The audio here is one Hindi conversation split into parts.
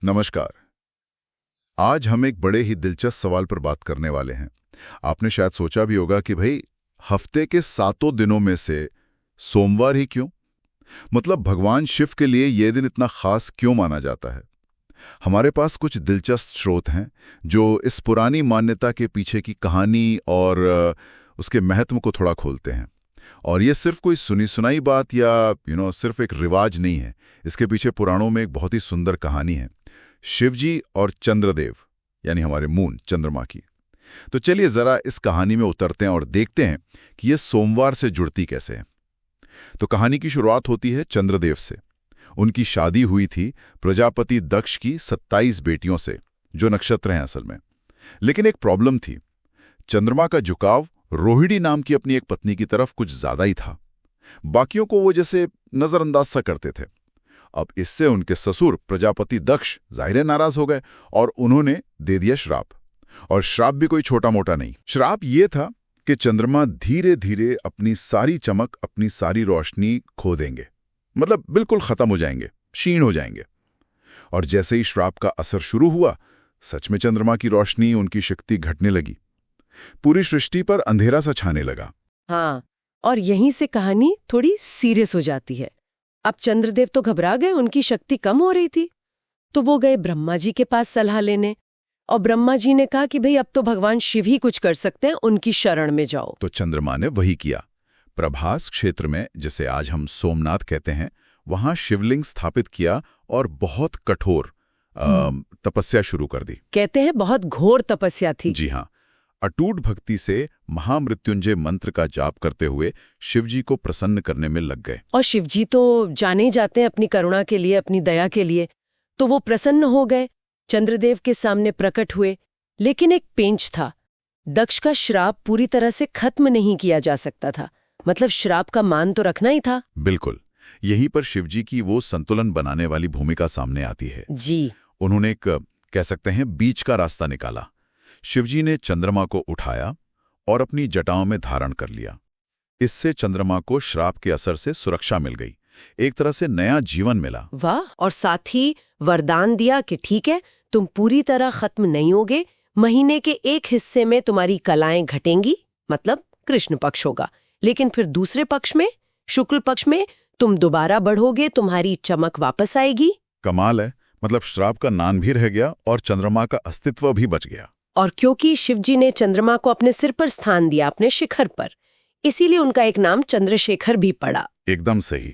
नमस्कार। आज हम एक बड़े ही दिलचस्प सवाल पर बात करने वाले हैं। आपने शायद सोचा भी होगा कि भाई हफ्ते के 7 दिनों में से सोमवार ही क्यों? मतलब भगवान शिव के लिए यह दिन इतना खास क्यों माना जाता है? हमारे पास कुछ दिलचस्प स्रोत हैं जो इस पुरानी मान्यता के पीछे की कहानी और उसके महत्व को थोड़ा खोलते हैं। और ये सिर्फ कोई सुनी सुनाई बात या सिर्फ एक रिवाज नहीं है। इसके पीछे पुराणों में एक बहुत ही सुंदर कहानी है, शिवजी और चंद्रदेव यानी हमारे मून चंद्रमा की। तो चलिए जरा इस कहानी में उतरते हैं और देखते हैं कि यह सोमवार से जुड़ती कैसे है। तो कहानी की शुरुआत होती है चंद्रदेव से। उनकी शादी हुई थी प्रजापति दक्ष की 27 बेटियों से, जो नक्षत्र हैं असल में। लेकिन एक प्रॉब्लम थी, चंद्रमा का झुकाव रोहिणी नाम की अपनी एक पत्नी की तरफ कुछ ज्यादा ही था। बाकियों को वो जैसे नजरअंदाज सा करते थे। अब इससे उनके ससुर प्रजापति दक्ष जाहिर नाराज हो गए और उन्होंने दे दिया श्राप। और श्राप भी कोई छोटा मोटा नहीं। श्राप ये था कि चंद्रमा धीरे धीरे अपनी सारी चमक, अपनी सारी रोशनी खो देंगे। मतलब बिल्कुल खत्म हो जाएंगे, क्षीण हो जाएंगे। और जैसे ही श्राप का असर शुरू हुआ, सच में चंद्रमा की रोशनी, उनकी शक्ति घटने लगी। पूरी सृष्टि पर अंधेरा सा छाने लगा। हाँ, और यहीं से कहानी थोड़ी सीरियस हो जाती है। अब चंद्रदेव तो घबरा गए, उनकी शक्ति कम हो रही थी। तो वो गए ब्रह्मा जी के पास सलाह लेने, और ब्रह्मा जी ने कहा कि भाई अब तो भगवान शिव ही कुछ कर सकते हैं, उनकी शरण में जाओ। तो चंद्रमा ने वही किया। प्रभास क्षेत्र में, जिसे आज हम सोमनाथ कहते हैं, वहां शिवलिंग स्थापित किया और बहुत कठोर तपस्या शुरू कर दी। कहते हैं बहुत घोर तपस्या थी। जी हाँ। अटूट भक्ति से महामृत्युंजय मंत्र का जाप करते हुए शिवजी को प्रसन्न करने में लग गए। और शिवजी तो जाने ही जाते हैं अपनी करुणा के लिए, अपनी दया के लिए। तो वो प्रसन्न हो गए, चंद्रदेव के सामने प्रकट हुए। लेकिन एक पेंच था, दक्ष का श्राप पूरी तरह से खत्म नहीं किया जा सकता था। मतलब श्राप का मान तो रखना ही था। बिल्कुल। यहीं पर शिवजी की वो संतुलन बनाने वाली भूमिका सामने आती है। जी। उन्होंने एक, कह सकते हैं, बीच का रास्ता निकाला। शिवजी ने चंद्रमा को उठाया और अपनी जटाओं में धारण कर लिया। इससे चंद्रमा को श्राप के असर से सुरक्षा मिल गई, एक तरह से नया जीवन मिला। वाह। और साथ ही वरदान दिया कि ठीक है, तुम पूरी तरह खत्म नहीं होगे, महीने के एक हिस्से में तुम्हारी कलाएं घटेंगी, मतलब कृष्ण पक्ष होगा, लेकिन फिर दूसरे पक्ष में, शुक्ल पक्ष में, तुम दोबारा बढ़ोगे, तुम्हारी चमक वापस आएगी। कमाल है। मतलब श्राप का नाम भी रह गया और चंद्रमा का अस्तित्व भी बच गया। और क्योंकि शिवजी ने चंद्रमा को अपने सिर पर स्थान दिया, अपने शिखर पर, इसीलिए उनका एक नाम चंद्रशेखर भी पड़ा। एकदम सही।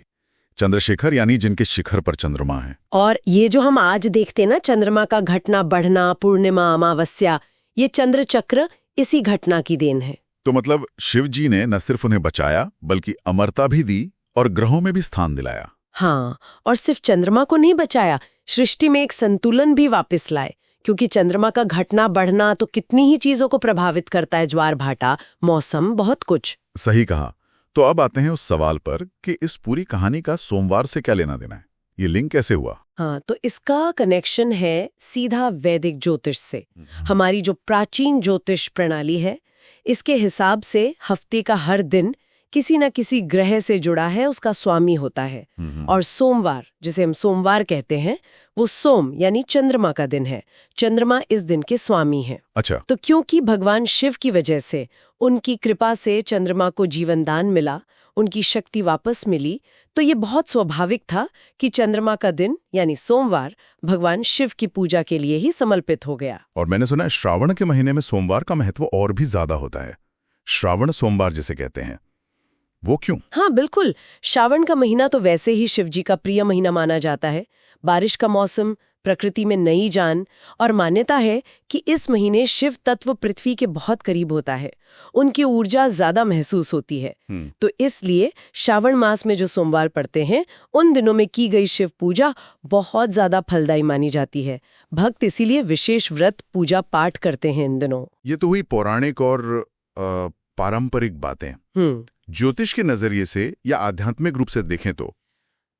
चंद्रशेखर यानी जिनके शिखर पर चंद्रमा है। और ये जो हम आज देखते हैं ना, चंद्रमा का घटना बढ़ना, पूर्णिमा, अमावस्या, ये चंद्र चक्र इसी घटना की देन है। तो मतलब शिवजी ने न सिर्फ उन्हें बचाया, बल्कि अमरता भी दी और ग्रहों में भी स्थान दिलाया। हाँ, और सिर्फ चंद्रमा को नहीं बचाया, सृष्टि में एक संतुलन भी वापस लाए। क्योंकि चंद्रमा का घटना बढ़ना तो कितनी ही चीजों को प्रभावित करता है, ज्वार भाटा, मौसम, बहुत कुछ। सही कहा। तो अब आते हैं उस सवाल पर कि इस पूरी कहानी का सोमवार से क्या लेना देना है। ये लिंक कैसे हुआ? हाँ, तो इसका कनेक्शन है सीधा वैदिक ज्योतिष से। हमारी जो प्राचीन ज्योतिष प्रणाली है, इसके हिसाब से हफ्ते का हर दिन किसी न किसी ग्रह से जुड़ा है, उसका स्वामी होता है। और सोमवार, जिसे हम सोमवार कहते हैं, वो सोम यानी चंद्रमा का दिन है। चंद्रमा इस दिन के स्वामी हैं। अच्छा। तो क्योंकि भगवान शिव की वजह से, उनकी कृपा से चंद्रमा को जीवन दान मिला, उनकी शक्ति वापस मिली, तो ये बहुत स्वाभाविक था कि चंद्रमा का दिन यानी सोमवार भगवान शिव की पूजा के लिए ही समर्पित हो गया। और मैंने सुना है श्रावण के महीने में सोमवार का महत्व और भी ज्यादा होता है। श्रावण सोमवार जिसे कहते हैं, वो क्यों? हाँ बिल्कुल, श्रावण का महीना तो वैसे ही शिव जी का प्रिय महीना माना जाता है। बारिश का मौसम, प्रकृति में नई जान, और मान्यता है कि इस महीने शिव तत्व पृथ्वी के बहुत करीब होता है, उनकी ऊर्जा ज्यादा महसूस होती है। तो इसलिए श्रावण मास में जो सोमवार पड़ते हैं, उन दिनों में की गई शिव पूजा बहुत ज्यादा फलदायी मानी जाती है। भक्त इसीलिए विशेष व्रत, पूजा पाठ करते हैं इन दिनों। ये तो हुई पौराणिक और पारंपरिक बातें। ज्योतिष के नजरिए से या आध्यात्मिक रूप से देखें तो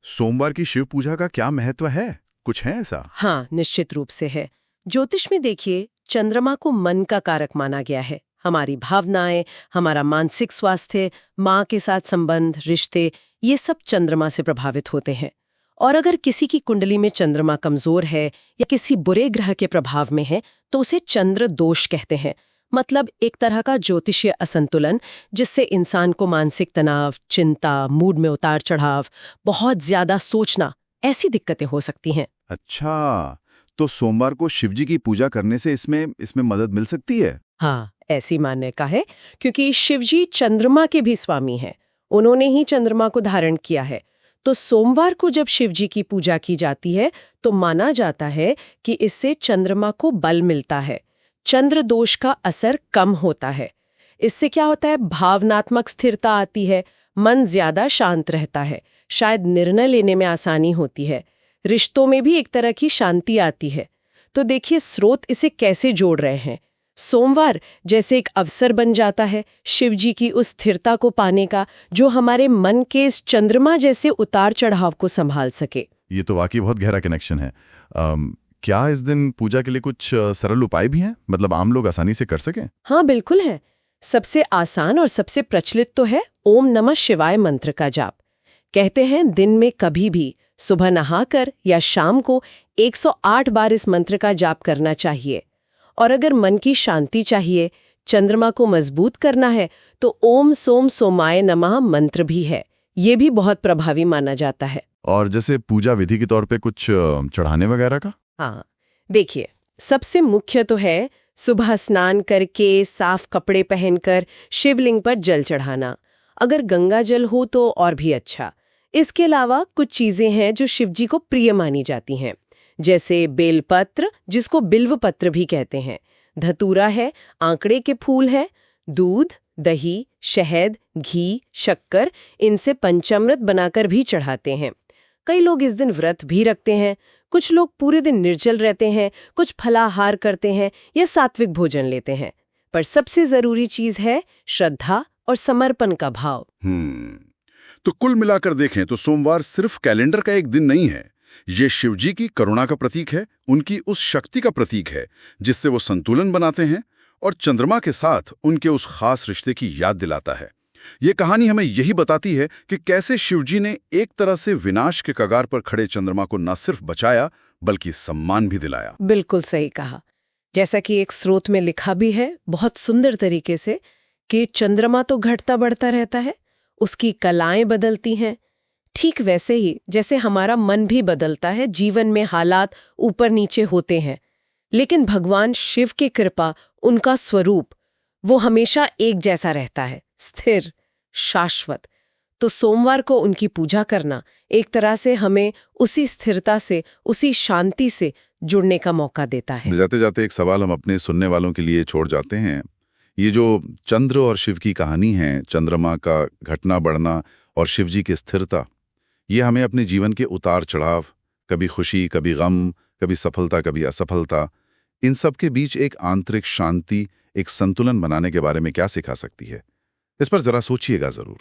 सोमवार की शिव पूजा का क्या महत्व है? कुछ है ऐसा? हाँ, निश्चित रूप से है। ज्योतिष में देखिए, चंद्रमा को मन का कारक माना गया है। हमारी भावनाएं, हमारा मानसिक स्वास्थ्य, माँ के साथ संबंध, रिश्ते, ये सब चंद्रमा से प्रभावित होते हैं। और अगर किसी की कुंडली में चंद्रमा कमजोर है या किसी बुरे ग्रह के प्रभाव में है तो उसे चंद्र दोष कहते हैं। मतलब एक तरह का ज्योतिषीय असंतुलन जिससे इंसान को मानसिक तनाव, चिंता, मूड में उतार चढ़ाव, बहुत ज्यादा सोचना, ऐसी दिक्कतें हो सकती हैं। अच्छा, तो सोमवार को शिवजी की पूजा करने से इसमें मदद मिल सकती है? हाँ, ऐसी मान्यता है क्योंकि शिवजी चंद्रमा के भी स्वामी हैं। उन्होंने ही चंद्रमा को धारण किया है। तो सोमवार को जब शिवजी की पूजा की जाती है तो माना जाता है कि इससे चंद्रमा को बल मिलता है, चंद्र दोष का असर कम होता है। इससे क्या होता है, भावनात्मक स्थिरता आती है, मन ज्यादा शांत रहता है, शायद निर्णय लेने में आसानी होती है, रिश्तों में भी एक तरह की शांति आती है। तो देखिए स्रोत इसे कैसे जोड़ रहे हैं। सोमवार जैसे एक अवसर बन जाता है शिवजी की उस स्थिरता को पाने का जो हमारे मन के इस चंद्रमा जैसे उतार चढ़ाव को संभाल सके। ये तो वाकई बहुत गहरा कनेक्शन है। क्या इस दिन पूजा के लिए कुछ सरल उपाय भी हैं, मतलब आम लोग आसानी से कर सकें? हाँ बिल्कुल है। सबसे आसान और सबसे प्रचलित तो है ओम नमः शिवाय मंत्र का जाप। कहते हैं दिन में कभी भी सुबह नहाकर या शाम को 108 बार इस मंत्र का जाप करना चाहिए। और अगर मन की शांति चाहिए, चंद्रमा को मजबूत करना है तो ओम सोम सोमाय नमः मंत्र भी है। ये भी बहुत प्रभावी माना जाता है। और जैसे पूजा विधि के तौर पे कुछ चढ़ाने वगैरह का? हाँ देखिए, सबसे मुख्य तो है सुबह स्नान करके साफ कपड़े पहनकर शिवलिंग पर जल चढ़ाना। अगर गंगा जल हो तो और भी अच्छा। इसके अलावा कुछ चीजें हैं जो शिवजी को प्रिय मानी जाती हैं, जैसे बेलपत्र, जिसको बिल्व पत्र भी कहते हैं, धतूरा है, आंकड़े के फूल है, दूध, दही, शहद, घी, शक्कर, इनसे पंचामृत बनाकर भी चढ़ाते हैं। कई लोग इस दिन व्रत भी रखते हैं, कुछ लोग पूरे दिन निर्जल रहते हैं, कुछ फलाहार करते हैं या सात्विक भोजन लेते हैं। पर सबसे जरूरी चीज है श्रद्धा और समर्पण का भाव। तो कुल मिलाकर देखें तो सोमवार सिर्फ कैलेंडर का एक दिन नहीं है, ये शिवजी की करुणा का प्रतीक है, उनकी उस शक्ति का प्रतीक है जिससे वो संतुलन बनाते हैं और चंद्रमा के साथ उनके उस खास रिश्ते की याद दिलाता है। ये कहानी हमें यही बताती है कि कैसे शिवजी ने एक तरह से विनाश के कगार पर खड़े चंद्रमा को न सिर्फ बचाया बल्कि सम्मान भी दिलाया। बिल्कुल सही कहा। जैसा कि एक स्रोत में लिखा भी है बहुत सुंदर तरीके से कि चंद्रमा तो घटता बढ़ता रहता है, उसकी कलाएं बदलती हैं, ठीक वैसे ही जैसे हमारा मन भी बदलता है, जीवन में हालात ऊपर नीचे होते हैं, लेकिन भगवान शिव की कृपा, उनका स्वरूप, वो हमेशा एक जैसा रहता है, स्थिर, शाश्वत। तो सोमवार को उनकी पूजा करना एक तरह से हमें उसी स्थिरता से, उसी शांति से जुड़ने का मौका देता है। जाते जाते एक सवाल हम अपने सुनने वालों के लिए छोड़ जाते हैं। ये जो चंद्र और शिव की कहानी है, चंद्रमा का घटना बढ़ना और शिवजी की स्थिरता, ये हमें अपने जीवन के उतार चढ़ाव, कभी खुशी, कभी गम, कभी सफलता, कभी असफलता, इन सब के बीच एक आंतरिक शांति, एक संतुलन बनाने के बारे में क्या सिखा सकती है? इस पर जरा सोचिएगा जरूर।